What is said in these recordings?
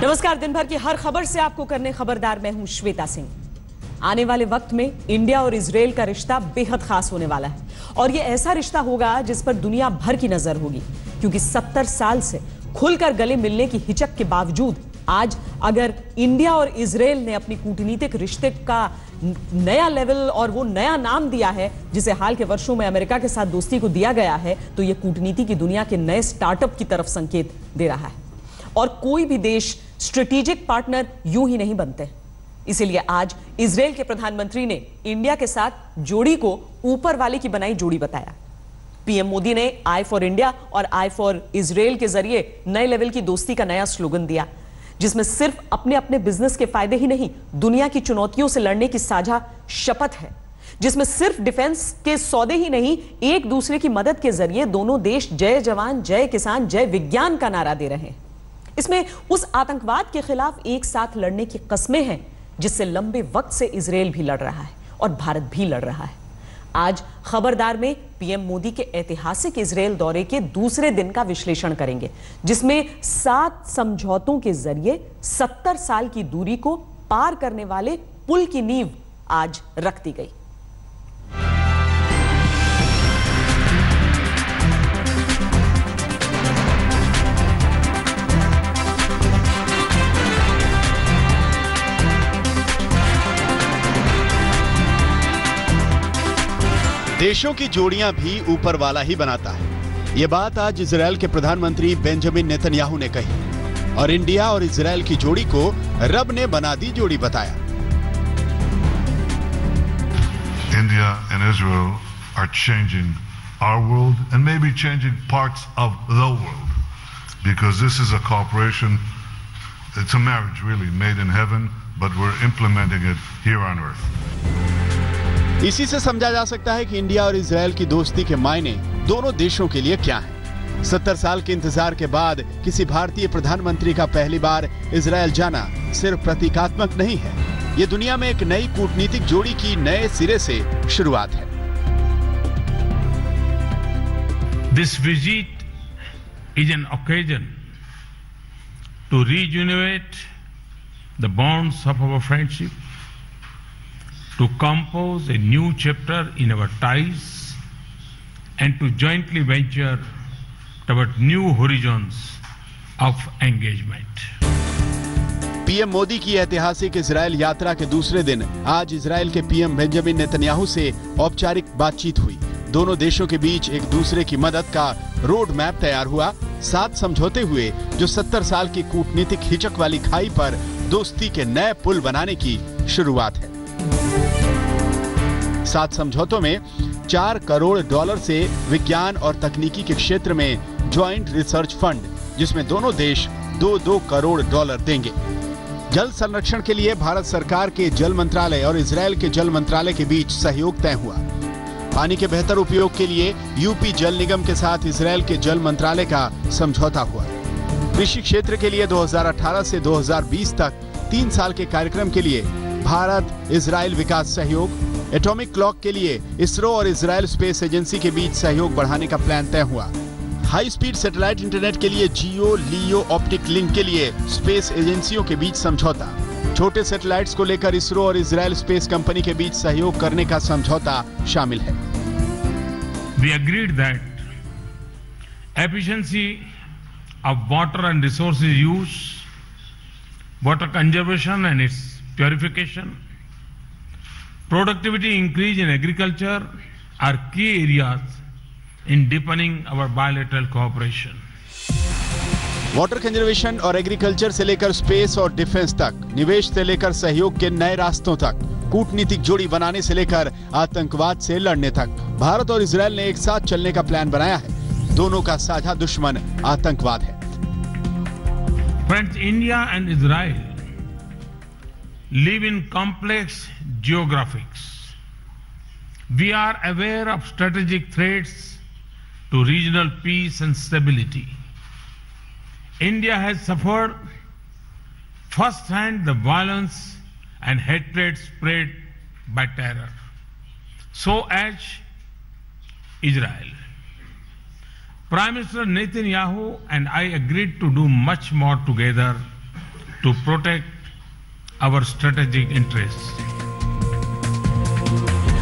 नमस्कार। दिन भर की हर खबर से आपको करने खबरदार, मैं हूं श्वेता सिंह। आने वाले वक्त में इंडिया और इजराइल का रिश्ता बेहद खास होने वाला है और यह ऐसा रिश्ता होगा जिस पर दुनिया भर की नजर होगी, क्योंकि 70 साल से खुलकर गले मिलने की हिचक के बावजूद आज अगर इंडिया और इजराइल ने अपनी कूटनीतिक रिश्ते का नया लेवल और वो नया नाम दिया है जिसे हाल के वर्षों में अमेरिका के साथ दोस्ती को दिया गया है, तो यह कूटनीति की दुनिया के नए स्टार्टअप की तरफ संकेत दे रहा है। और कोई भी देश स्ट्रेटेजिक पार्टनर यूं ही नहीं बनते। इसीलिए आज इजराइल के प्रधानमंत्री ने इंडिया के साथ जोड़ी को ऊपर वाले की बनाई जोड़ी बताया। पीएम मोदी ने आई फॉर इंडिया और आई फॉर इजराइल के जरिए नए लेवल की दोस्ती का नया स्लोगन दिया, जिसमें सिर्फ अपने अपने बिजनेस के फायदे ही नहीं, दुनिया की चुनौतियों से लड़ने की साझा शपथ है, जिसमें सिर्फ डिफेंस के सौदे ही नहीं, एक दूसरे की मदद के जरिए दोनों देश जय जवान जय किसान जय विज्ञान का नारा दे रहे हैं। इसमें उस आतंकवाद के खिलाफ एक साथ लड़ने की कस्में हैं जिससे लंबे वक्त से इजराइल भी लड़ रहा है और भारत भी लड़ रहा है। आज खबरदार में पीएम मोदी के ऐतिहासिक इजराइल दौरे के दूसरे दिन का विश्लेषण करेंगे, जिसमें 7 समझौतों के जरिए 70 साल की दूरी को पार करने वाले पुल की नींव आज रख दी गई। देशों की जोड़ियां भी ऊपर वाला ही बनाता है। ये बात आज इजराइल के प्रधानमंत्री बेंजामिन नेतन्याहू ने कही और इंडिया और इजराइल की जोड़ी को रब ने बना दी जोड़ी बताया। India and Israel are changing our world and maybe changing parts of the world, because this is a cooperation, it's a marriage really made in heaven, but we're implementing it here on earth. इसी से समझा जा सकता है कि India और Israel की दोस्ती के मायने दोनों देशों के लिए क्या हैं। 70 साल के इंतजार के बाद किसी भारतीय प्रधानमंत्री का पहली बार इजराइल जाना सिर्फ प्रतीकात्मक नहीं है, ये दुनिया में एक नई कूटनीतिक जोड़ी की नए सिरे से शुरुआत है। This visit is an occasion to rejuvenate the bonds of our friendship, to compose a new chapter in our ties, and to jointly venture toward new horizons of engagement. PM Modi की ऐतिहासिक इजराइल यात्रा के दूसरे दिन आज Israel के PM Benjamin Netanyahu से औपचारिक बातचीत हुई। दोनों देशों के बीच एक दूसरे की मदद का रोड मैप तैयार हुआ। 7 समझौते हुए जो 70 साल की कूटनीतिक हिचक वाली खाई पर दोस्ती के नए पुल बनाने की शुरुआत है। 7 समझौतों में $4 करोड़ से विज्ञान और तकनीकी के क्षेत्र में ज्वाइंट रिसर्च फंड, जिसमें दोनों देश $2 करोड़ देंगे। जल संरक्षण के लिए भारत सरकार के जल मंत्रालय और इजराइल के जल मंत्रालय के बीच सहयोग तय हुआ। पानी के बेहतर उपयोग के लिए यूपी जल निगम के साथ इजराइल के जल मंत्रालय का समझौता हुआ। कृषि क्षेत्र के लिए 2018 से 2020 तक 3 साल के कार्यक्रम के लिए भारत इजराइल विकास सहयोग। एटॉमिक क्लॉक के लिए इसरो और इजराइल स्पेस एजेंसी के बीच सहयोग बढ़ाने का प्लान तय हुआ। हाई स्पीड सैटेलाइट इंटरनेट के लिए जियो लियो ऑप्टिक लिंक के लिए स्पेस एजेंसियों के बीच समझौता। छोटे सैटेलाइट्स को लेकर इसरो और इजराइल स्पेस कंपनी के बीच सहयोग करने का समझौता शामिल है। We agreed that efficiency of water and resources use, water conservation and its purification, productivity increase in agriculture are key areas in deepening our bilateral cooperation. Water conservation और agriculture से लेकर स्पेस और डिफेंस तक, निवेश से लेकर सहयोग के नए रास्तों तक, कूटनीतिक जोड़ी बनाने से लेकर आतंकवाद से लड़ने तक, भारत और इजराइल ने एक साथ चलने का प्लान बनाया है। दोनों का साझा दुश्मन आतंकवाद है। Friends, India and Israel live in complex geographies. We are aware of strategic threats to regional peace and stability. India has suffered first-hand the violence and hatred spread by terror. So as Israel. Prime Minister Netanyahu and I agreed to do much more together to protect our strategic interests.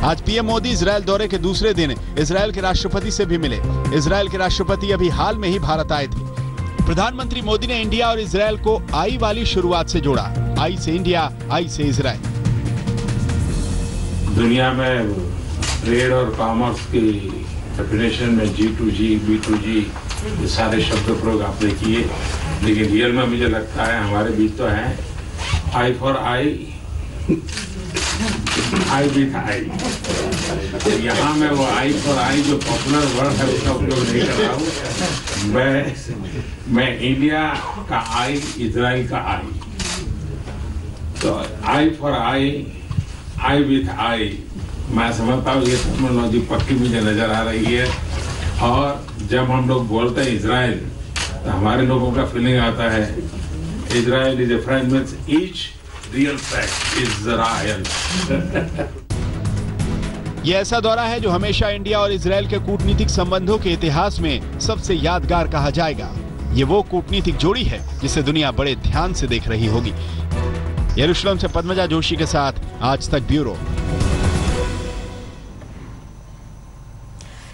आज PM Modi Israel दौरे के दूसरे दिन Israel के राष्ट्रपति से भी मिले। इजरायल के राष्ट्रपति अभी हाल में ही भारत आए थे। प्रधानमंत्री मोदी ने इंडिया और इजरायल को आई वाली शुरुआत से जोड़ा। आई से इंडिया, आई से इजरायल। दुनिया में ट्रेड और कॉमर्स की डेफिनेशन में G2G, B2G ये सारे शब्द प्रयोग आपने किए, लेकिन रियल में मुझे लगता है हमारे बीच तो है I for I, I with I. यहाँ मैं वो आई फॉर आई जो पॉपुलर वर्ड है उसका उपयोग नहीं कर रहा हूँ। मैं इंडिया का आई, इजराइल का आई। तो I for I, I with I, मैं समझता हूँ ये टेक्नोलॉजी पक्की मुझे नजर आ रही है। और जब हम लोग बोलते हैं इजराइल तो हमारे लोगों का फीलिंग आता है Israel is a friend means each real fact is Israel. ये ऐसा दौरा है जो हमेशा इंडिया और इजरायल के कूटनीतिक संबंधों के इतिहास में सबसे यादगार कहा जाएगा। ये वो कूटनीतिक जोड़ी है जिसे दुनिया बड़े ध्यान से देख रही होगी। यरूशलेम से पद्मजा जोशी के साथ आज तक ब्यूरो।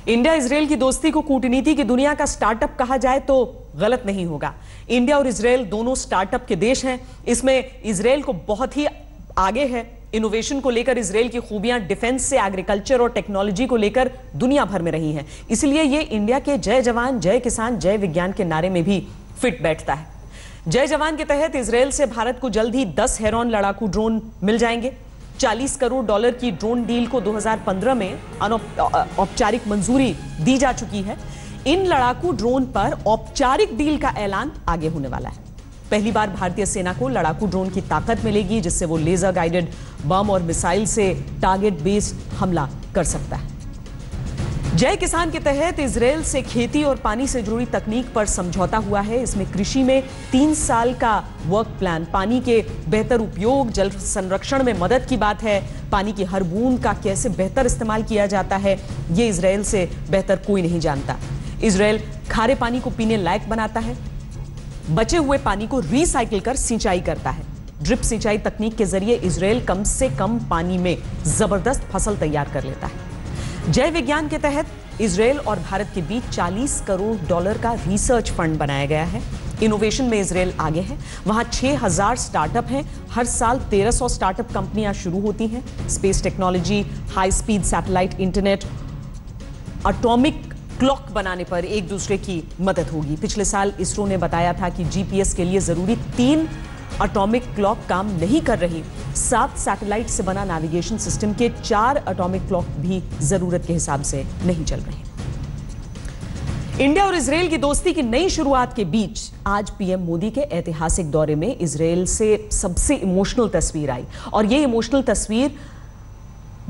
इंडिया इजरायल की दोस्ती को कूटनीति की दुनिया का स्टार्टअप कहा जाए तो गलत नहीं होगा। इंडिया और इजरायल दोनों स्टार्टअप के देश हैं। इसमें इजरायल को बहुत ही आगे है। इनोवेशन को लेकर इजरायल की खूबियां डिफेंस से एग्रीकल्चर और टेक्नोलॉजी को लेकर दुनिया भर में रही हैं। इसलिए ये इंडिया के जय जवान, जय किसान, जय विज्ञान के नारे में भी फिट बैठता है। जय जवान के तहत इजरायल से भारत को जल्द ही 10 हेरॉन लड़ाकू ड्रोन मिल जाएंगे। $40 करोड़ की ड्रोन डील को 2015 में औपचारिक मंजूरी दी जा चुकी है। इन लड़ाकू ड्रोन पर औपचारिक डील का ऐलान आगे होने वाला है। पहली बार भारतीय सेना को लड़ाकू ड्रोन की ताकत मिलेगी जिससे वो लेजर गाइडेड बम और मिसाइल से टारगेट बेस्ड हमला कर सकता है। जय किसान के तहत इजरायल से खेती और पानी से जुड़ी तकनीक पर समझौता हुआ है। इसमें कृषि में 3 साल का वर्क प्लान, पानी के बेहतर उपयोग, जल संरक्षण में मदद की बात है। पानी की हर बूंद का कैसे बेहतर इस्तेमाल किया जाता है ये इजरायल से बेहतर कोई नहीं जानता। इजरायल खारे पानी को पीने लायक बनाता है। बचे हुए पानी को रिसाइकिल कर सिंचाई करता है। ड्रिप सिंचाई तकनीक के जरिए इजरायल कम से कम पानी में जबरदस्त फसल तैयार कर लेता है। जय विज्ञान के तहत इजरायल और भारत के बीच $40 करोड़ का रिसर्च फंड बनाया गया है। इनोवेशन में इजरायल आगे है। वहां 6000 स्टार्टअप हैं। हर साल 1300 स्टार्टअप कंपनियां शुरू होती हैं। Space technology, high speed satellite internet, atomic clock बनाने पर एक दूसरे की मदद होगी। पिछले साल इसरो ने बताया था कि जीपीएस के लिए जरूरी 3 एटॉमिक क्लॉक काम नहीं कर रही। 7 सैटेलाइट से बना नेविगेशन सिस्टम के 4 एटॉमिक क्लॉक भी जरूरत के हिसाब से नहीं चल रहे। इंडिया और इजरायल की दोस्ती की नई शुरुआत के बीच आज पीएम मोदी के ऐतिहासिक दौरे में इजरायल से सबसे इमोशनल तस्वीर आई और ये इमोशनल तस्वीर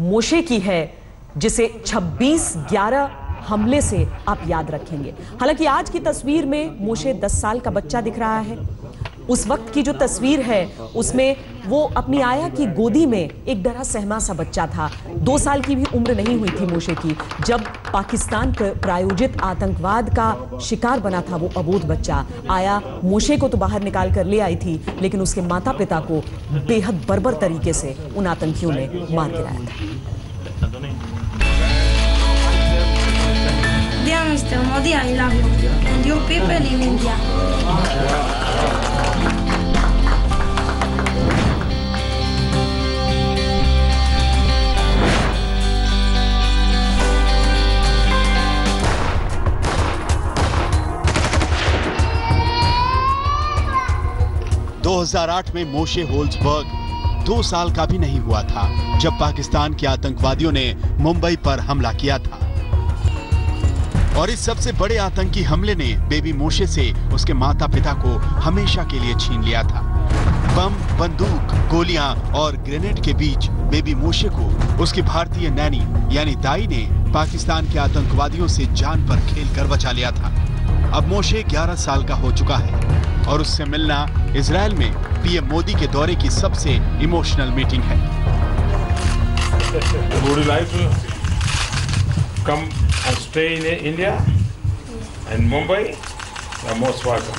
मोशे की है जिसे 26/11 हमले से आप याद रखेंगे। हालांकि आज की तस्वीर में मोशे 10 साल का बच्चा दिख रहा है। उस वक्त की जो तस्वीर है उसमें वो अपनी आया की गोदी में एक डरा सहमा सा बच्चा था। 2 साल की भी उम्र नहीं हुई थी मोशे की जब पाकिस्तान प्रायोजित आतंकवाद का शिकार बना था वो अबोध बच्चा। आया मोशे को तो बाहर निकाल कर ले आई थी लेकिन उसके माता पिता को बेहद बर्बर तरीके से उन आतंकियों ने मार गिराया था। Dear Mr. Modi, I love you and your people in India. – 2008 में मोशे होल्सबर्ग 2 साल का भी नहीं हुआ था जब पाकिस्तान के आतंकवादियों ने मुंबई पर हमला किया था और इस सबसे बड़े आतंकी हमले ने बेबी मोशे से उसके माता पिता को हमेशा के लिए छीन लिया था। बम, बंदूक, गोलियां और ग्रेनेड के बीच बेबी मोशे को उसकी भारतीय नैनी यानी दाई ने पाकिस्तान के आतंकवादियों से जान पर खेलकर बचा लिया था। अब मोशे 11 साल का हो चुका है और उससे मिलना इजरायल में पीएम मोदी के दौरे की सबसे इमोशनल मीटिंग है। Would you like to come and stay in India and Mumbai? You're most welcome.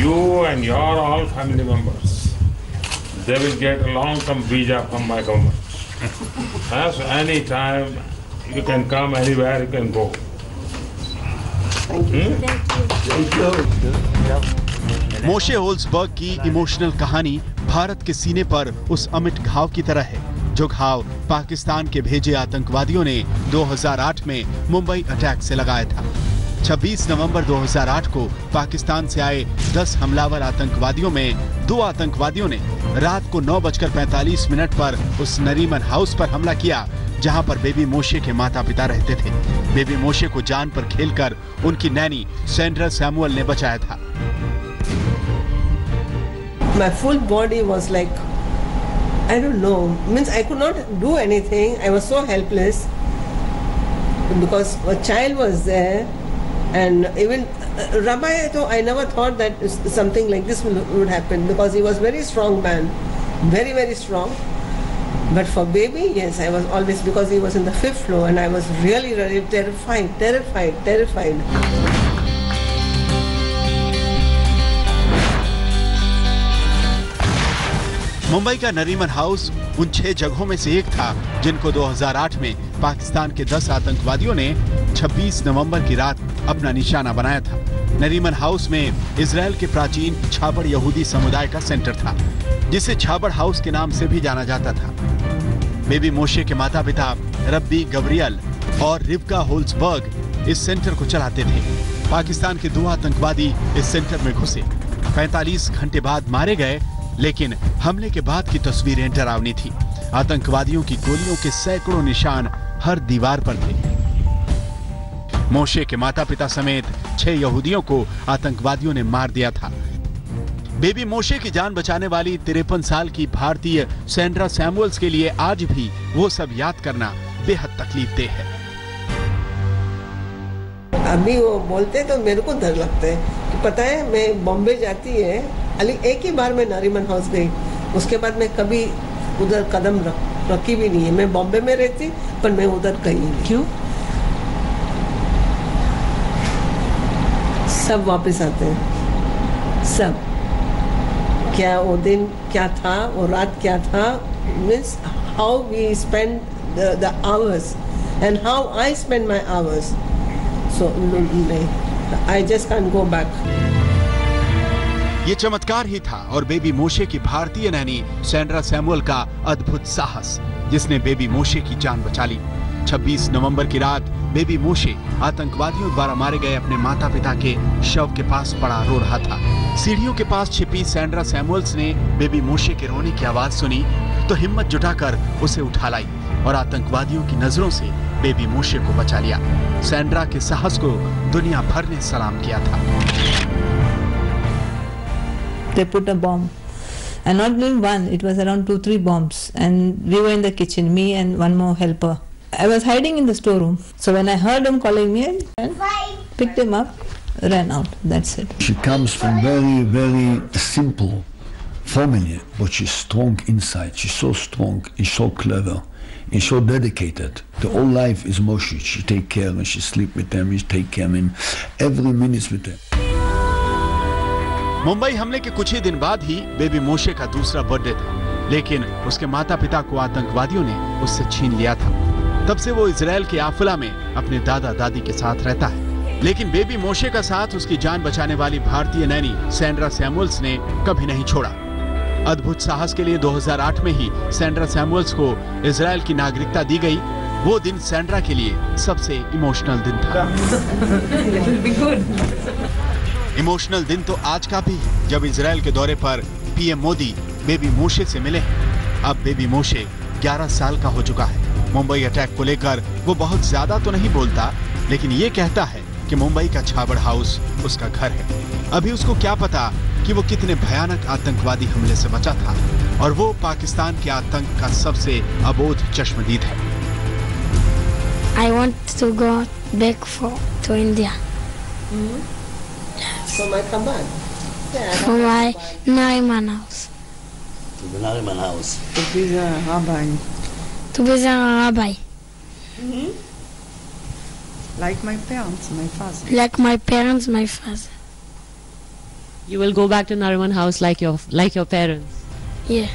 You and your all family members, they will get a long-term visa from my government. So anytime you can come, anywhere you can go. मोशे होल्सबर्ग की emotional कहानी भारत के सीने पर उस अमिट घाव की तरह है जो घाव पाकिस्तान के भेजे आतंकवादियों ने 2008 में मुंबई अटैक से लगाया था। 26 नवंबर 2008 को पाकिस्तान से आए 10 हमलावर आतंकवादियों में 2 आतंकवादियों ने रात को 9:45 पर उस नरीमन हाउस पर हमला किया जहां पर बेबी मोशे के माता पिता रहते थे। बेबी मोशे को जान पर खेलकर उनकी नैनी सैंड्रा सैमुअल ने बचाया था। My full body was like, I don't know, means I could not do anything. I was so helpless because a child was there, and even Rabbi, I never thought that something like this would happen because he was very strong man, very, very strong. But for baby, yes, I was always, because he was in the 5th floor and I was really, really terrified. Mumbai का Nariman house उन 6 जगहों में से एक था जिनको 2008 में पाकिस्तान के 10 आतंकवादियों ने 26 नवंबर की रात अपना निशाना बनाया था। नरीमन हाउस में इजराइल के प्राचीन छाबड़ यहूदी समुदाय का सेंटर था जिसे छाबड़ हाउस के नाम से भी जाना जाता था। बेबी मोशे के माता पिता रब्बी गब्रियल और रिवका होल्सबर्ग इस सेंटर को चलाते थे। पाकिस्तान के 2 आतंकवादी इस सेंटर में घुसे, 45 घंटे बाद मारे गए, लेकिन हमले के बाद की तस्वीरें डरावनी थी। आतंकवादियों की गोलियों के सैकड़ों निशान हर दीवार पर थे। मोशे के माता पिता समेत 6 यहूदियों को आतंकवादियों ने मार दिया था। बेबी मोशे की जान बचाने वाली 53 साल की भारतीय सैंड्रा सैमुअल्स के लिए आज भी वो सब याद करना बेहद तकलीफदेह है। अभी वो बोलते तो मेरे को डर लगता है कि पता है, मैं बॉम्बे जाती है, एक ही बार मैं नरीमन हाउस गई, उसके बाद मैं कभी उधर कदम रखी भी नहीं है। मैं बॉम्बे में रहती पर मैं उधर गई नहीं। क्यों? सब वापस आते हैं, सब। क्या वो दिन क्या था, वो रात क्या था, means how we spend the hours and how I spend my hours. So, I just can't go back. ये चमत्कार ही था और बेबी मोशे की भारतीय नैनी सैंड्रा सैमुअल का अद्भुत साहस जिसने बेबी मोशे की जान बचा ली। 26 नवंबर की रात बेबी मोशे आतंकवादियों द्वारा मारे गए अपने माता पिता के शव के पास पड़ा रो रहा था। सीढ़ियों के पास छिपी सैंड्रा सैमुअल्स ने बेबी मोशे के रोने की आवाज सुनी तो हिम्मत जुटाकर उसे उठा लाई और आतंकवादियों की नजरों से बेबी मोशे को बचा लिया। सैंड्रा के साहस को दुनिया भर ने सलाम किया था। They put a bomb, and not only one, it was around 2-3 bombs, and we were in the kitchen, me and one more helper. I was hiding in the storeroom, so when I heard him calling me, I picked him up, ran out. That's it. She comes from very, very simple family, but she's strong inside. She's so strong, and so clever. And so dedicated. The whole life is Moshe. She take care and she sleep with them. She take care in every minute with them. Mumbai हमले के कुछ ही दिन बाद ही baby मोशे का दूसरा birthday था, लेकिन उसके माता पिता को आतंकवादियों ने उससे छीन लिया था। तब से वो इजराइल के आफुला में अपने दादा दादी के साथ रहता है। लेकिन बेबी मोशे का साथ उसकी जान बचाने वाली भारतीय नैनी सैंड्रा सैमुअल्स ने कभी नहीं छोड़ा। अद्भुत साहस के लिए 2008 में ही सैंड्रा सैमुअल्स को इजराइल की नागरिकता दी गई। वो दिन सैंड्रा के लिए सबसे इमोशनल दिन था। इमोशनल दिन तो आज का भी है जब इजराइल के दौरे पर पीएम मोदी बेबी मोशे से मिले हैं। अब बेबी मोशे 11 साल का हो चुका है। मुंबई अटैक को लेकर वो बहुत ज्यादा तो नहीं बोलता, लेकिन ये कहता है कि मुंबई का छाबड़ हाउस उसका घर है। अभी उसको क्या पता कि वो कितने भयानक आतंकवादी हमले से बचा था और वो पाकिस्तान के आतंक का सबसे अबोध चश्मदीद है। I want to go back to India. For my command. For my Nariman house. To the Nariman house. To be the rabbi. To be the rabbi. Like my parents, my father. Like my parents, my father. You will go back to Nariman House like your parents. Yeah.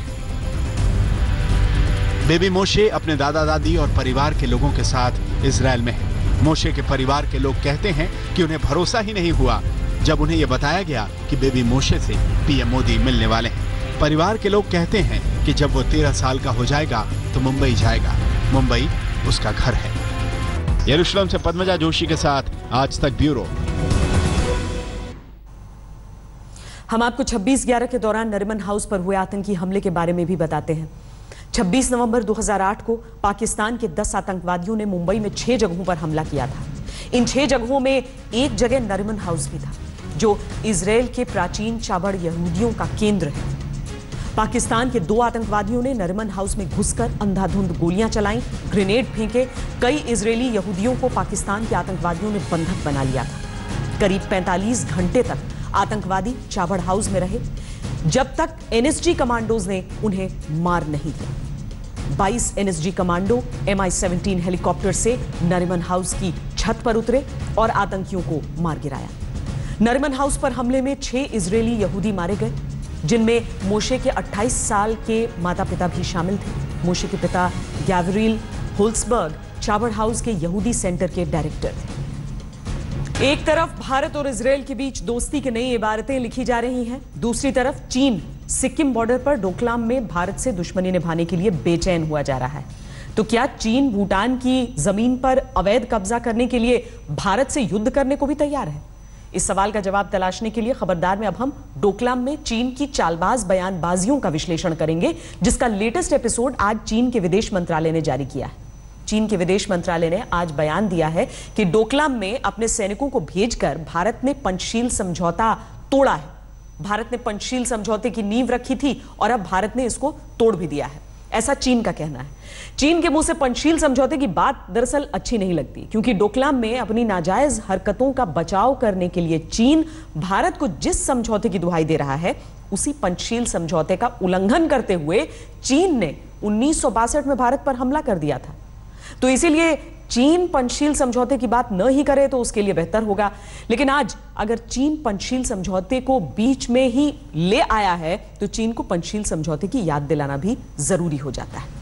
Baby Moshe अपने दादा दादी और परिवार के लोगों के साथ Israel में है। मोशे के परिवार के लोग कहते हैं कि उन्हें भरोसा ही नहीं हुआ जब उन्हें यह बताया गया कि बेबी मोशे से पीएम मोदी मिलने वाले हैं। परिवार के लोग कहते हैं कि जब वो 13 साल का हो जाएगा तो मुंबई जाएगा। मुंबई उसका घर है। यरूशलेम से पद्मजा जोशी के साथ आज तक ब्यूरो। हम आपको 26/11 के दौरान नरिमन हाउस पर हुए आतंकी हमले के बारे में भी बताते हैं। 26 नवंबर 2008 को पाकिस्तान के 10 आतंकवादियों ने मुंबई में 6 जगहों पर हमला किया था। इन 6 जगहों में एक जगह नरिमन हाउस भी था, जो इजराइल के प्राचीन चाबड़ यहूदियों का केंद्र है। पाकिस्तान के 2 आतंकवादियों ने नरिमन हाउस में घुसकर अंधाधुंध गोलियां चलाईं, ग्रेनेड फेंके। कई इजरायली यहूदियों को पाकिस्तान के आतंकवादियों ने बंधक बना लिया था। करीब 45 घंटे तक आतंकवादी चाबड़ हाउस में रहे, जब तक एनएसजी कमांडोज ने उन्हें मार नहीं दिया। 22 एनएसजी कमांडो MI-17 हेलीकॉप्टर से नरिमन हाउस की छत पर उतरे और आतंकियों को मार गिराया। नरिमन हाउस पर हमले में 6 इजरायली यहूदी मारे गए, जिनमें मोशे के 28 साल के माता पिता भी शामिल थे। मोशे के पिता गैवरील होल्सबर्ग चाबड़ हाउस के यहूदी सेंटर के डायरेक्टर थे। एक तरफ भारत और इजराइल के बीच दोस्ती की नई इबारतें लिखी जा रही हैं, दूसरी तरफ चीन सिक्किम बॉर्डर पर डोकलाम में भारत से दुश्मनी निभाने के लिए बेचैन हुआ जा रहा है। तो क्या चीन भूटान की जमीन पर अवैध कब्जा करने के लिए भारत से युद्ध करने को भी तैयार है? इस सवाल का जवाब तलाशने के लिए खबरदार में अब हम डोकलाम में चीन की चालबाज बयानबाजियों का विश्लेषण करेंगे, जिसका लेटेस्ट एपिसोड आज चीन के विदेश मंत्रालय ने जारी किया है। चीन के विदेश मंत्रालय ने आज बयान दिया है कि डोकलाम में अपने सैनिकों को भेजकर भारत ने पंचशील समझौता तोड़ा है। भारत ने पंचशील समझौते की नींव रखी थी और अब भारत ने इसको तोड़ भी दिया है, ऐसा चीन का कहना है। चीन के मुंह से पंचशील समझौते की बात दरअसल अच्छी नहीं लगती, क्योंकि डोकलाम में अपनी नाजायज हरकतों का बचाव करने के लिए चीन भारत को जिस समझौते की दुहाई दे रहा है, उसी पंचशील समझौते का उल्लंघन करते हुए चीन ने 1962 में भारत पर हमला कर दिया था। तो इसीलिए चीन पंचशील समझौते की बात न ही करे तो उसके लिए बेहतर होगा। लेकिन आज अगर चीन पंचशील समझौते को बीच में ही ले आया है तो चीन को पंचशील समझौते की याद दिलाना भी जरूरी हो जाता है।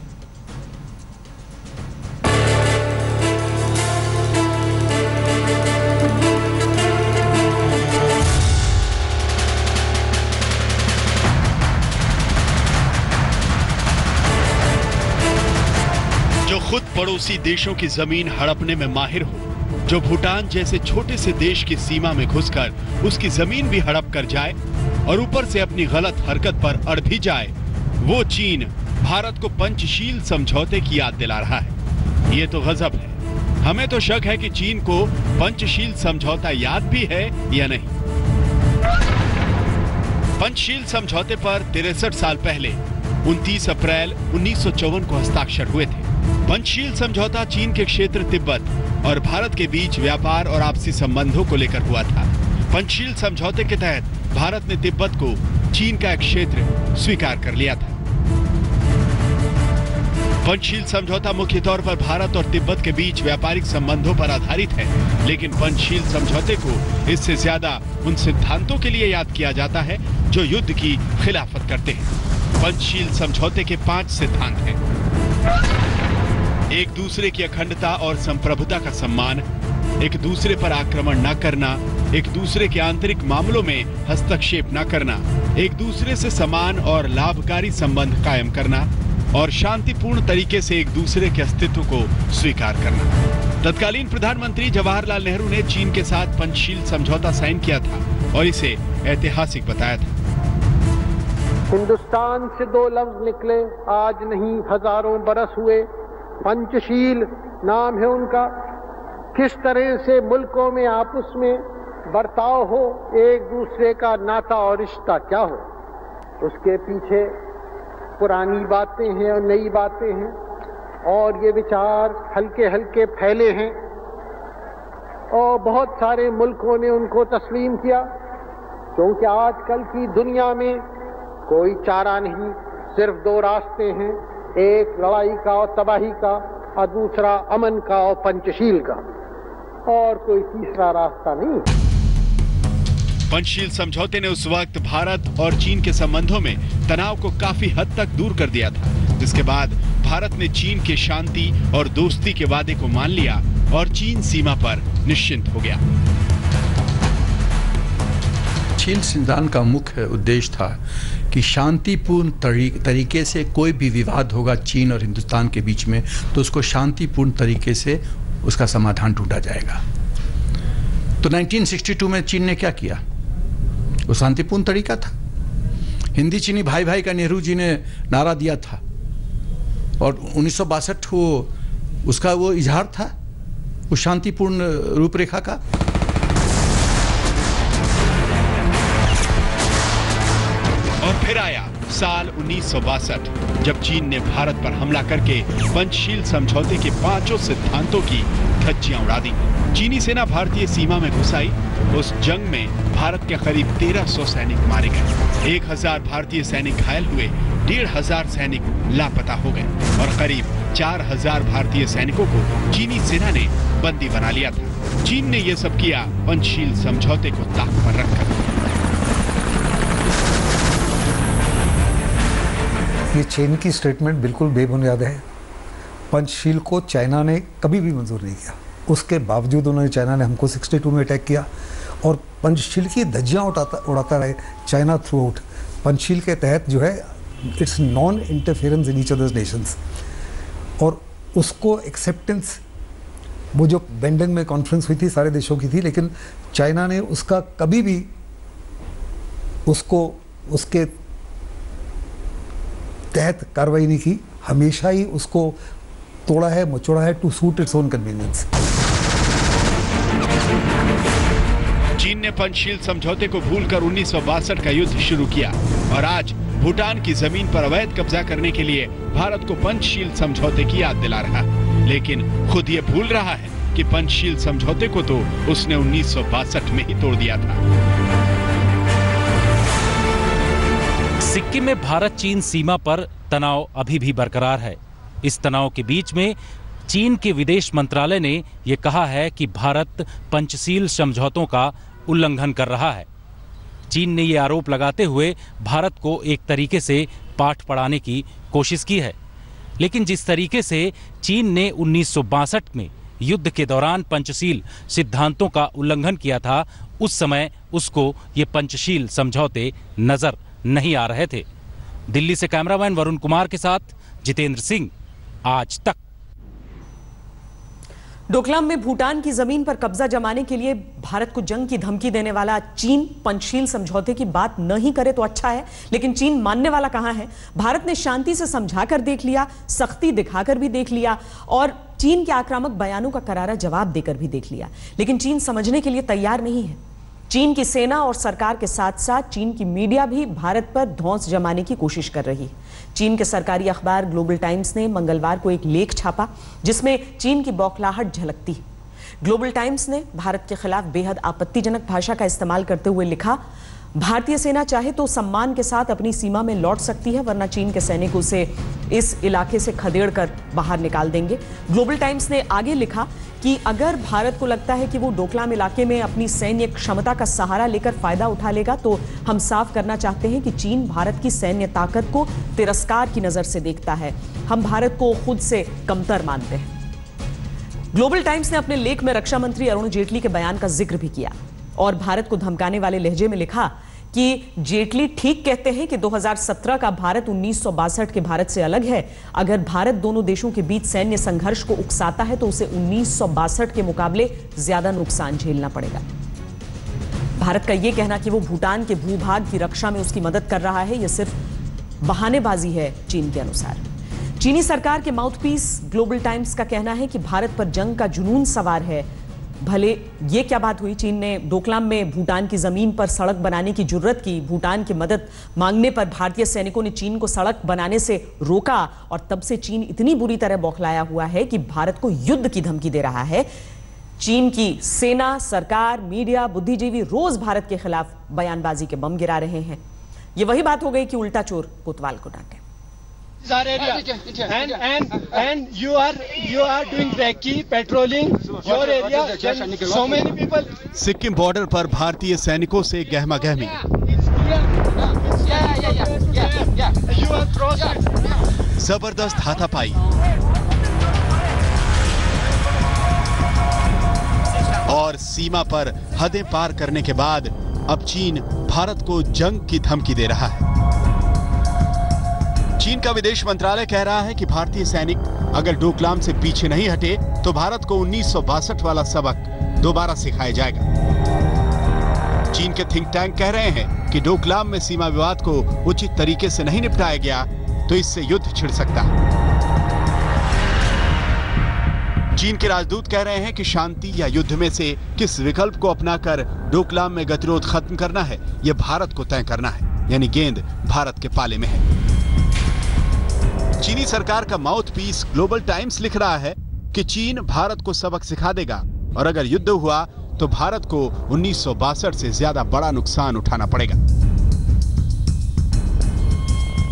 जो खुद पड़ोसी देशों की जमीन हड़पने में माहिर हो, जो भूटान जैसे छोटे से देश की सीमा में घुसकर उसकी जमीन भी हड़प कर जाए और ऊपर से अपनी गलत हरकत पर अड़ भी जाए, वो चीन भारत को पंचशील समझौते की याद दिला रहा है। ये तो गजब है। हमें तो शक है कि चीन को पंचशील समझौता याद भी है या नहीं। पंचशील समझौते पर 63 साल पहले 29 अप्रैल 1954 को हस्ताक्षर हुए थे। पंचशील समझौता चीन के क्षेत्र तिब्बत और भारत के बीच व्यापार और आपसी संबंधों को लेकर हुआ था। पंचशील समझौते के तहत भारत ने तिब्बत को चीन का एक क्षेत्र स्वीकार कर लिया था। पंचशील समझौता मुख्य तौर पर भारत और तिब्बत के बीच व्यापारिक संबंधों पर आधारित है, लेकिन पंचशील समझौते को इससे ज्यादा उन सिद्धांतों के लिए याद किया जाता है जो युद्ध की खिलाफत करते हैं। पंचशील समझौते के 5 सिद्धांत हैं। एक दूसरे की अखंडता और संप्रभुता का सम्मान, एक दूसरे पर आक्रमण न करना, एक दूसरे के आंतरिक मामलों में हस्तक्षेप न करना, एक दूसरे से समान और लाभकारी संबंध कायम करना और शांतिपूर्ण तरीके से एक दूसरे के अस्तित्व को स्वीकार करना। तत्कालीन प्रधानमंत्री जवाहरलाल नेहरू ने चीन के साथ पंचशील समझौता साइन किया था और इसे ऐतिहासिक बताया था। हिंदुस्तान से 2 लफ्ज निकले, आज नहीं हजारों बरस हुए। पंचशील नाम है उनका। किस तरह से मुल्कों में आपस में बर्ताव हो, एक दूसरे का नाता और रिश्ता क्या हो, उसके पीछे पुरानी बातें हैं और नई बातें हैं, और ये विचार हल्के हल्के फैले हैं और बहुत सारे मुल्कों ने उनको तस्लीम किया, क्योंकि आजकल की दुनिया में कोई चारा नहीं, सिर्फ 2 रास्ते हैं, एक लड़ाई का और तबाही का और दूसरा अमन का और पंचशील का। और कोई तीसरा रास्ता नहीं। पंचशील समझौते ने उस वक्त भारत और चीन के संबंधों में तनाव को काफी हद तक दूर कर दिया था, जिसके बाद भारत ने चीन के शांति और दोस्ती के वादे को मान लिया और चीन सीमा पर निश्चिंत हो गया। पंचशील संधान का मुख्य उद्देश्य था कि शांतिपूर्ण तरीके से कोई भी विवाद होगा चीन और हिंदुस्तान के बीच में, तो उसको शांतिपूर्ण तरीके से उसका समाधान ढूंढा जाएगा। तो 1962 में चीन ने क्या किया? वो शांतिपूर्ण तरीका था। हिंदी चीनी भाई भाई का नेहरू जी ने नारा दिया था और 1962 उसका वो इजहार था, वो शांतिपूर्ण रूपरेखा का। और फिर आया साल 1962, जब चीन ने भारत पर हमला करके पंचशील समझौते के 5 सिद्धांतों की धज्जियां उड़ा दी। चीनी सेना भारतीय सीमा में घुस आई। उस जंग में भारत के करीब 1300 सैनिक मारे गए, 1000 भारतीय सैनिक घायल हुए, 1500 सैनिक लापता हो गए और करीब 4000 भारतीय सैनिकों को चीनी सेना ने बंदी बना लिया था। चीन ने यह सब किया पंचशील समझौते को ताक पर रखकर। ये चीन की स्टेटमेंट बिल्कुल बेबुनियाद है। पंचशील को चाइना ने कभी भी मंजूर नहीं किया, उसके बावजूद उन्होंने, चाइना ने हमको 62 में अटैक किया और पंचशील की धज्जियां उड़ाता रहे चाइना थ्रू आउट। पंचशील के तहत जो है it's non interference in each others Nations, और उसको एक्सेप्टेंस, वो जो बेंडन में कॉन्फ्रेंस हुई थी सारे देशों की थी, लेकिन चाइना ने उसका कभी भी उसको उसके तहत कार्रवाई नहीं की, हमेशा ही उसको तोड़ा है, मचोड़ा है to suit its own convenience. चीन ने पंचशील समझौते को भूलकर 1962 का युद्ध शुरू किया और आज भूटान की जमीन पर अवैध कब्जा करने के लिए भारत को पंचशील समझौते की याद दिला रहा है, लेकिन खुद ये भूल रहा है कि पंचशील समझौते को तो उसने 1962 में ही तोड़ दिया था। सिक्किम में भारत चीन सीमा पर तनाव अभी भी बरकरार है। इस तनाव के बीच में चीन के विदेश मंत्रालय ने यह कहा है कि भारत पंचशील समझौतों का उल्लंघन कर रहा है। चीन ने यह आरोप लगाते हुए भारत को एक तरीके से पाठ पढ़ाने की कोशिश की है, लेकिन जिस तरीके से चीन ने 1962 में युद्ध के दौरान पंचशील सिद्धांतों का उल्लंघन किया था, उस समय उसको ये पंचशील समझौते नजर नहीं आ रहे थे। दिल्ली से कैमरामैन वरुण कुमार के साथ जितेंद्र सिंह, आज तक। डोकलाम में भूटान की जमीन पर कब्जा जमाने के लिए भारत को जंग की धमकी देने वाला चीन पंचशील समझौते की बात न ही करे तो अच्छा है, लेकिन चीन मानने वाला कहां है? भारत ने शांति से समझाकर देख लिया, सख्ती दिखाकर भी देख लिया और चीन के आक्रामक बयानों का करारा जवाब देकर भी देख लिया, लेकिन चीन समझने के लिए तैयार नहीं है। चीन की सेना और सरकार के साथ साथ चीन की मीडिया भी भारत पर धौंस जमाने की कोशिश कर रही है। चीन के सरकारी अखबार ग्लोबल टाइम्स ने मंगलवार को एक लेख छापा जिसमें चीन की बौखलाहट झलकती है। ग्लोबल टाइम्स ने भारत के खिलाफ बेहद आपत्तिजनक भाषा का इस्तेमाल करते हुए लिखा, भारतीय सेना चाहे तो सम्मान के साथ अपनी सीमा में लौट सकती है, वरना चीन के सैनिक उसे इस इलाके से खदेड़कर बाहर निकाल देंगे। ग्लोबल टाइम्स ने आगे लिखा कि अगर भारत को लगता है कि वो डोकलाम इलाके में अपनी सैन्य क्षमता का सहारा लेकर फायदा उठा लेगा, तो हम साफ करना चाहते हैं कि चीन भारत की सैन्य ताकत को तिरस्कार की नजर से देखता है। हम भारत को खुद से कमतर मानते हैं। ग्लोबल टाइम्स ने अपने लेख में रक्षा मंत्री अरुण जेटली के बयान का जिक्र भी किया और भारत को धमकाने वाले लहजे में लिखा कि जेटली ठीक कहते हैं कि 2017 का भारत 1962 के भारत से अलग है। अगर भारत दोनों देशों के बीच सैन्य संघर्ष को उकसाता है तो उसे 1962 के मुकाबले ज्यादा नुकसान झेलना पड़ेगा। भारत का यह कहना कि वो भूटान के भूभाग की रक्षा में उसकी मदद कर रहा है, यह सिर्फ बहानेबाजी है। चीन के अनुसार चीनी सरकार के माउथपीस ग्लोबल टाइम्स का कहना है कि भारत पर जंग का जुनून सवार है। भले ये क्या बात हुई, चीन ने डोकलाम में भूटान की जमीन पर सड़क बनाने की जुर्रत की। भूटान की मदद मांगने पर भारतीय सैनिकों ने चीन को सड़क बनाने से रोका और तब से चीन इतनी बुरी तरह बौखलाया हुआ है कि भारत को युद्ध की धमकी दे रहा है। चीन की सेना, सरकार, मीडिया, बुद्धिजीवी रोज भारत के खिलाफ बयानबाजी के बम गिरा रहे हैं। यह वही बात हो गई कि उल्टा चोर कोतवाल को डांटे। our area, and you are doing recce, patrolling your area. So many people. Sikkim border पर भारतीय सैनिकों से गहमा गहमी। जबरदस्त हाथापाई और सीमा पर हदें पार करने के बाद अब चीन भारत को जंग की धमकी दे रहा है। चीन का विदेश मंत्रालय कह रहा है कि भारतीय सैनिक अगर डोकलाम से पीछे नहीं हटे तो भारत को 1962 वाला सबक दोबारा सिखाया जाएगा। चीन के थिंक टैंक कह रहे हैं कि डोकलाम में सीमा विवाद को उचित तरीके से नहीं निपटाया गया तो इससे युद्ध छिड़ सकता है। चीन के राजदूत कह रहे हैं कि शांति या युद्ध में से किस विकल्प को अपनाकर डोकलाम में गतिरोध खत्म करना है, यह भारत को तय करना है, यानी गेंद भारत के पाले में है। चीनी सरकार का माउथ पीस ग्लोबल टाइम्स लिख रहा है कि चीन भारत को सबक सिखा देगा और अगर युद्ध हुआ तो भारत को 1962 से ज्यादा बड़ा नुकसान उठाना पड़ेगा।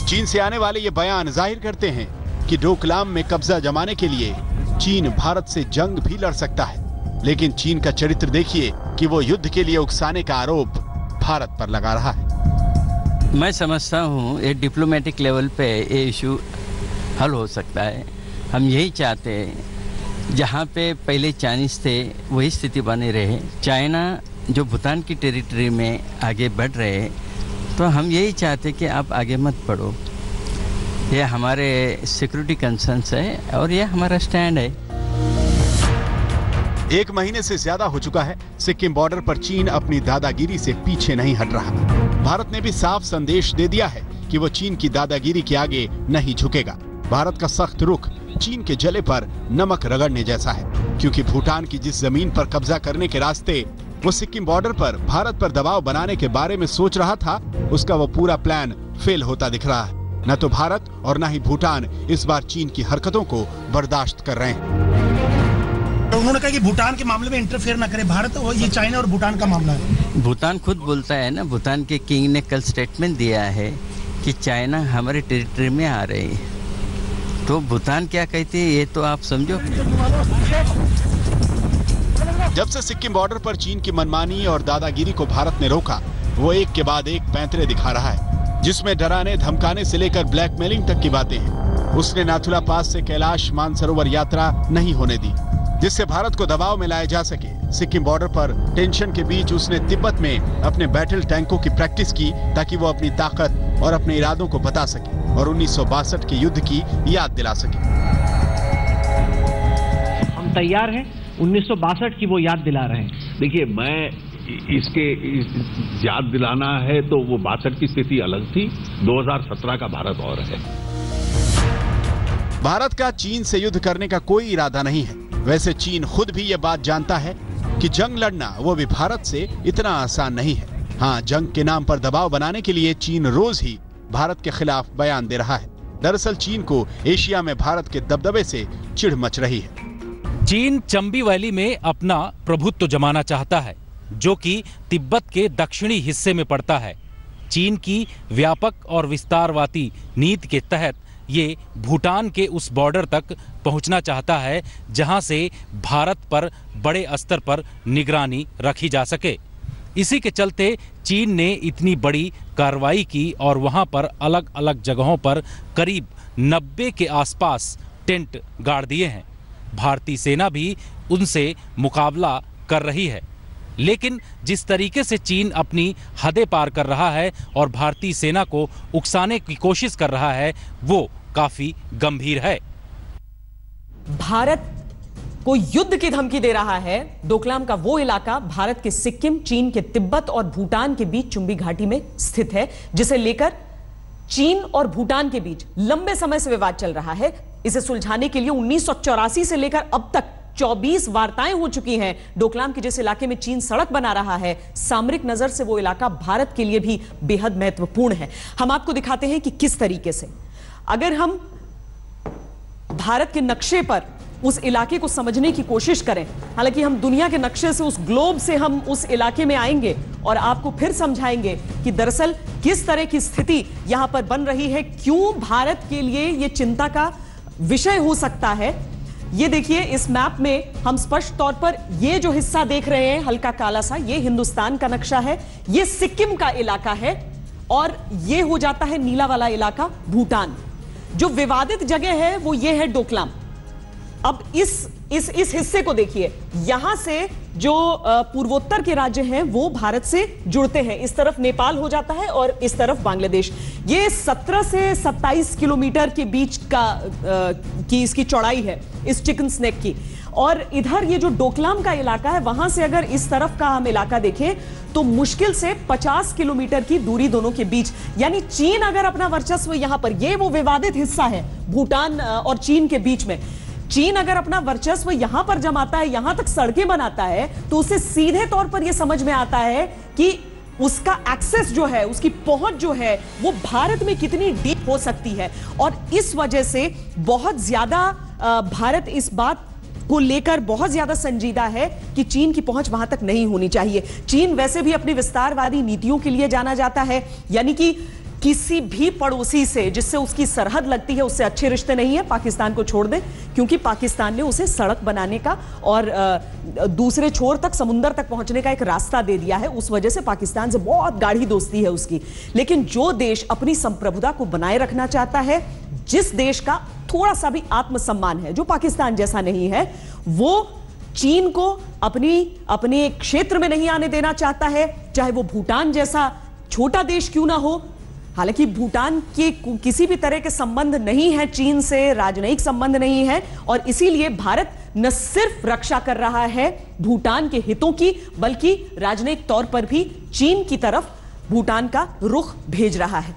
चीन से आने वाले ये बयान जाहिर करते हैं कि डोकलाम में कब्जा जमाने के लिए चीन भारत से जंग भी लड़ सकता है, लेकिन चीन का चरित्र देखिए कि वो युद्ध के लिए उकसाने का आरोप भारत पर लगा रहा है। मैं समझता हूँ ये डिप्लोमेटिक लेवल पे ये इशू हल हो सकता है। हम यही चाहते हैं जहाँ पे पहले चाइनीज थे वही स्थिति बनी रहे। चाइना जो भूटान की टेरिटरी में आगे बढ़ रहे हैं तो हम यही चाहते कि आप आगे मत बढ़ो। ये हमारे सिक्योरिटी कंसर्न्स है और ये हमारा स्टैंड है। 1 महीने से ज्यादा हो चुका है सिक्किम बॉर्डर पर चीन अपनी दादागिरी से पीछे नहीं हट रहा। भारत ने भी साफ संदेश दे दिया है कि वो चीन की दादागिरी के आगे नहीं झुकेगा। भारत का सख्त रुख चीन के जले पर नमक रगड़ने जैसा है, क्योंकि भूटान की जिस जमीन पर कब्जा करने के रास्ते वो सिक्किम बॉर्डर पर भारत पर दबाव बनाने के बारे में सोच रहा था, उसका वो पूरा प्लान फेल होता दिख रहा है। न तो भारत और न ही भूटान इस बार चीन की हरकतों को बर्दाश्त कर रहे हैं। तो उन्होंने कहा कि भूटान के मामले में इंटरफेयर न करे भारत, और ये चाइना और भूटान का मामला है। भूटान खुद बोलता है ना, भूटान के किंग ने कल स्टेटमेंट दिया है कि चाइना हमारे टेरिटरी में आ रही है। तो भूटान क्या कहती है ये तो आप समझो। जब से सिक्किम बॉर्डर पर चीन की मनमानी और दादागिरी को भारत ने रोका, वो एक के बाद एक पैंतरे दिखा रहा है, जिसमें डराने धमकाने से लेकर ब्लैकमेलिंग तक की बातें हैं। उसने नाथुला पास से कैलाश मानसरोवर यात्रा नहीं होने दी, जिससे भारत को दबाव में लाया जा सके। सिक्किम बॉर्डर पर टेंशन के बीच उसने तिब्बत में अपने बैटल टैंकों की प्रैक्टिस की ताकि वो अपनी ताकत और अपने इरादों को बता सके और 1962 के युद्ध की याद दिला सके। हम तैयार हैं, 1962 की वो याद दिला रहे हैं। देखिए, मैं इसके याद दिलाना है तो वो 62 की स्थिति अलग थी, 2017 का भारत और है। भारत का चीन से युद्ध करने का कोई इरादा नहीं है। वैसे चीन खुद भी ये बात जानता है कि जंग लड़ना वो भी भारत से इतना आसान नहीं है। हाँ, जंग के नाम पर दबाव बनाने के लिए चीन रोज ही भारत के खिलाफ बयान दे रहा है। दरअसल चीन को एशिया में भारत के दबदबे से चिढ़ मच रही है। चीन चंबी वैली में अपना प्रभुत्व जमाना चाहता है, जो कि तिब्बत के दक्षिणी हिस्से में पड़ता है। चीन की व्यापक और विस्तारवादी नीति के तहत ये भूटान के उस बॉर्डर तक पहुंचना चाहता है जहां से भारत पर बड़े स्तर पर निगरानी रखी जा सके। इसी के चलते चीन ने इतनी बड़ी कार्रवाई की और वहां पर अलग अलग जगहों पर करीब 90 के आसपास टेंट गाड़ दिए हैं। भारतीय सेना भी उनसे मुकाबला कर रही है, लेकिन जिस तरीके से चीन अपनी हदें पार कर रहा है और भारतीय सेना को उकसाने की कोशिश कर रहा है, वो काफी गंभीर है। भारत को युद्ध की धमकी दे रहा है। डोकलाम का वो इलाका भारत के सिक्किम, चीन के तिब्बत और भूटान के बीच चुंबी घाटी में स्थित है, जिसे लेकर चीन और भूटान के बीच लंबे समय से विवाद चल रहा है। इसे सुलझाने के लिए 1984 से लेकर अब तक 24 वार्ताएं हो चुकी हैं। डोकलाम के जिस इलाके में चीन सड़क बना रहा है, सामरिक नजर से वो इलाका भारत के लिए भी बेहद महत्वपूर्ण है। हम आपको दिखाते हैं कि किस तरीके से, अगर हम भारत के नक्शे पर उस इलाके को समझने की कोशिश करें। हालांकि हम दुनिया के नक्शे से, उस ग्लोब से हम उस इलाके में आएंगे और आपको फिर समझाएंगे कि दरअसल किस तरह की स्थिति यहां पर बन रही है, क्यों भारत के लिए यह चिंता का विषय हो सकता है। ये देखिए, इस मैप में हम स्पष्ट तौर पर ये जो हिस्सा देख रहे हैं हल्का काला सा, ये हिंदुस्तान का नक्शा है, ये सिक्किम का इलाका है और ये हो जाता है नीला वाला इलाका भूटान। जो विवादित जगह है वो ये है डोकलाम। अब इस हिस्से को देखिए, यहां से जो पूर्वोत्तर के राज्य हैं वो भारत से जुड़ते हैं। इस तरफ नेपाल हो जाता है और इस तरफ बांग्लादेश। ये 17 से 27 किलोमीटर के बीच की इसकी चौड़ाई है इस चिकन स्नेक की। और इधर ये जो डोकलाम का इलाका है, वहां से अगर इस तरफ का हम इलाका देखें तो मुश्किल से 50 किलोमीटर की दूरी दोनों के बीच। यानी चीन अगर अपना वर्चस्व यहां पर, ये वो विवादित हिस्सा है भूटान और चीन के बीच में, चीन अगर अपना वर्चस्व यहां पर जमाता है, यहां तक सड़कें बनाता है, तो उसे सीधे तौर पर यह समझ में आता है कि उसका एक्सेस जो है, उसकी पहुंच जो है, वो भारत में कितनी डीप हो सकती है। और इस वजह से बहुत ज्यादा भारत इस बात को लेकर बहुत ज्यादा संजीदा है कि चीन की पहुंच वहां तक नहीं होनी चाहिए। चीन वैसे भी अपनी विस्तारवादी नीतियों के लिए जाना जाता है, यानी कि किसी भी पड़ोसी से जिससे उसकी सरहद लगती है उससे अच्छे रिश्ते नहीं है। पाकिस्तान को छोड़ दें, क्योंकि पाकिस्तान ने उसे सड़क बनाने का और दूसरे छोर तक, समुंदर तक पहुंचने का एक रास्ता दे दिया है। उस वजह से पाकिस्तान से बहुत गाढ़ी दोस्ती है उसकी। लेकिन जो देश अपनी संप्रभुता को बनाए रखना चाहता है, जिस देश का थोड़ा सा भी आत्मसम्मान है, जो पाकिस्तान जैसा नहीं है, वो चीन को अपने क्षेत्र में नहीं आने देना चाहता है, चाहे वो भूटान जैसा छोटा देश क्यों ना हो। हालांकि भूटान के किसी भी तरह के संबंध नहीं है चीन से, राजनयिक संबंध नहीं है, और इसीलिए भारत न सिर्फ रक्षा कर रहा है भूटान के हितों की, बल्कि राजनयिक तौर पर भी चीन की तरफ भूटान का रुख भेज रहा है।